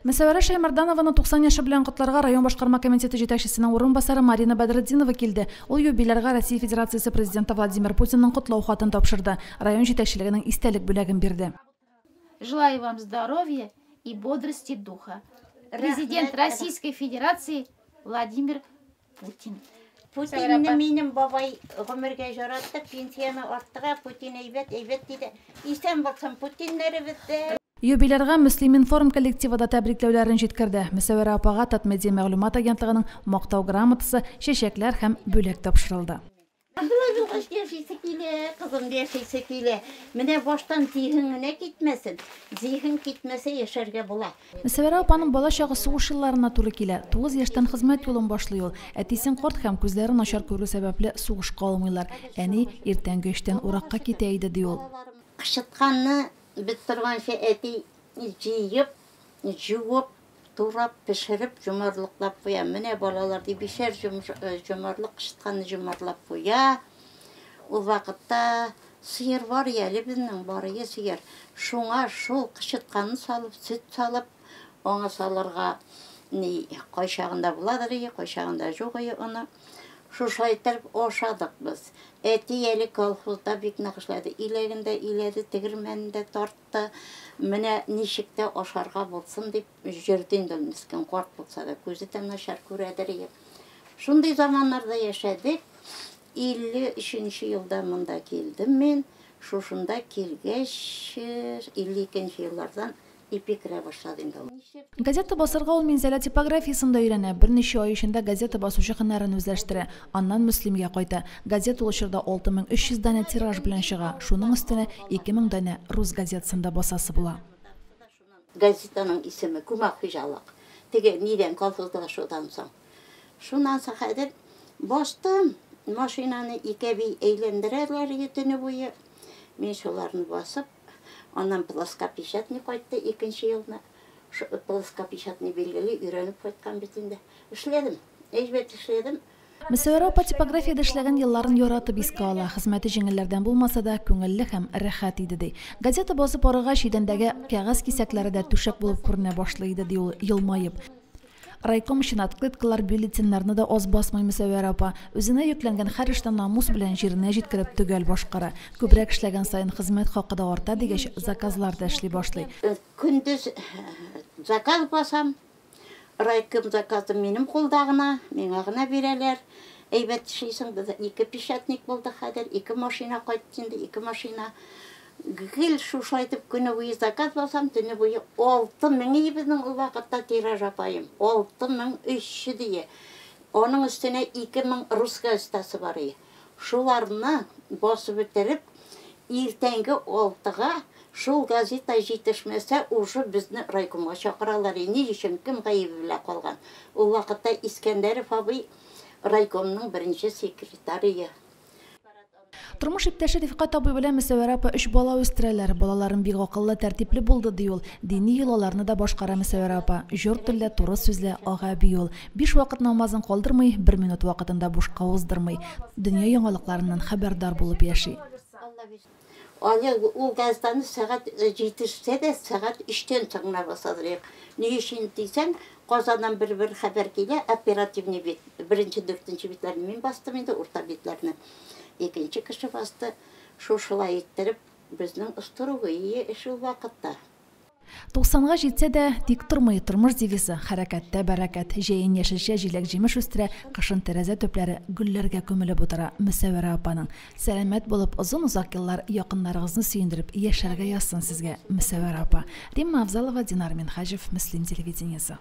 Мәсәвәрә Шаймарданованы 90 яшы белән котларга район башкарма комитеты җитәкчесенең урынбасары Марина Бадретдинова килде. Ул юбилярга Россия Федерациясе президенты Владимир Путинның котлау хатын тапшырды. Район җитәкчелегенең истәлек бүләген бирде. Желаю вам здоровья и бодрости духа. Президент Российской Федерации Владимир Путин. Путинне минем бабай гомергә жаратты, пенсияны арттыра, Путин әйбәт диде. Исән булсам Путиннәре бетте. Юбилярга Мөслимин форум коллективы да тәбрикләүләрен җиткерде. Мәсәвәрә апага Татмедиа мәгълүмат агентлыгының мактау грамотасы, чәчәкләр һәм бүләк тапшырылды. Кызым яшәйсе килә. Менә баштан зиһенгенә китмәсен. Зиһен китмәсә яшәргә була. Мәсәвәрә апаның бала чагы сугыш елларына туры килә. 9 яшьтән хезмәт юлын башлый ул. Әтисен карт һәм күзләре начар күрү сәбәпле сугышка алмыйлар. Әни иртәнге эштән уракка китә иде ди ул. Кышытканны бит торганча әти җыеп, җуып, турап, пешереп, җумарлыклап куя. Менә балалар ди бишәр җумарлык кышытканны җумарлап куя. Ул вакытта сыер бар әле безнең барые сыер. Шуңа шул кышытканны салып, сөт салып, аңа салырга кайчагында буладыр, кайчагында юк аны. Шушай итеп ашадык без. Әти әле колхозда бик нәкышлады. Иләгендә иләде, тегермәндә тартты. Менә ничектә ашарга булсын дип җөрде инде мискин карт булса да, күзе тәм начар күрәдер. Шундый заманнарда яшәдек. 53 елда монда килдем мен. Шушында килгәч 52 еллардан ипикрә башладым. Газета басырга ул минзәлә типографиясында өйрәнә. Берничә ай эчендә газета басучы һөнәрен үзләштерә. Аннан Мөслимгә кайта. Газета ул чорда 6300 данә тираж белән чыга. Шуның өстенә 2000 данә рус газетасында басасы була. Газетаның исеме Күмәк хуҗалык. Теге нидән колхозда шудан соң. Шуннан соң хәзер бастым. Машинаны икәби әйләндерәләр итене буе. Мин шуларны басып, аннан плоскопечатный кайтты 2нче елны. Плоскопечатный билгеле өйрәнеп кайткан бит инде. Эшләдем. Әйбәт эшләдем. Мәсәвәрә апа типографиядә эшләгән елларын яратып искә ала. Хезмәте җиңелләрдән булмаса да, күңелле һәм рәхәт иде ди. Газета басып арыгач идәндәге кәгазь кисәкләре дә түшәк булып күренә башлый иде ди ул елмаеп. Райком өчен открыткалар, бюллетеннарны да аз басмый Мәсәвәрә апа. Үзенә йөкләнгән һәр эштән намус белән җиренә җиткереп төгәл башкара. Күбрәк эшләгән саен хезмәт хакы да арта дигәч, заказлар да эшли башлый. Көндез заказ басам. Райком заказы минем кулдагына, миңа гына бирәләр. Әйбәт эшлисең, без 2 печатник булды хәзер, 2 машина кайтты инде, 2 машина. Гел шушайтып көне буе заказ басам, төне буе 6000 безнең ул вакытта тираж апайым. 6300 дие. Аның өстенә 2000 рус газетасы бар иде. Шуларны басып бетереп, иртәнге 6-га шул газета җитешмәсә, уже безне райкомга чакыралар. Ни өчен кем гаебе белә калган? Ул вакытта Искәндәров абый райкомның беренче секретаре. Тормыш иптәше Рифкать абый белән Мәсәвәрә апа 3 бала үстерәләр. Балаларын бик акыллы, тәртипле булды ди ул. Дини йолаларны да башкара Мәсәвәрә апа. Җор телле, туры сүзле, ага ул. 5 вакыт намазын калдырмый, 1 минут вакытында бушка уздырмый. Дөнья яңалыкларыннан хәбәрдар булып яши. Ул газетаны сәгать 7:00 дә сәгать 3-тән чыгына басадыр. Ни өчен дисәң, Казаннан бер хәбәр килә, оперативный бит. 1-4 битләрне мин бастым инде, урта битләрне. 2нче кеше басты. Шушылай иттереп, безнең устругы шул вакытта. 90-га җитсә дә тик тормый, тормыш девизы хәрәкәттә бәрәкәт. Җәен яшелчә, җиләк җимеш үстерә, кышын тәрәзә төпләре гөлләргә күмелеп утыра Мәсәвәрә апаның. Сәламәт булып, озын-озак еллар якыннарыгызны сөендереп яшәргә язсын сезгә Мәсәвәрә апа. Римма Авзалова, Динар Минхаҗев, Мөслим телевидениесе.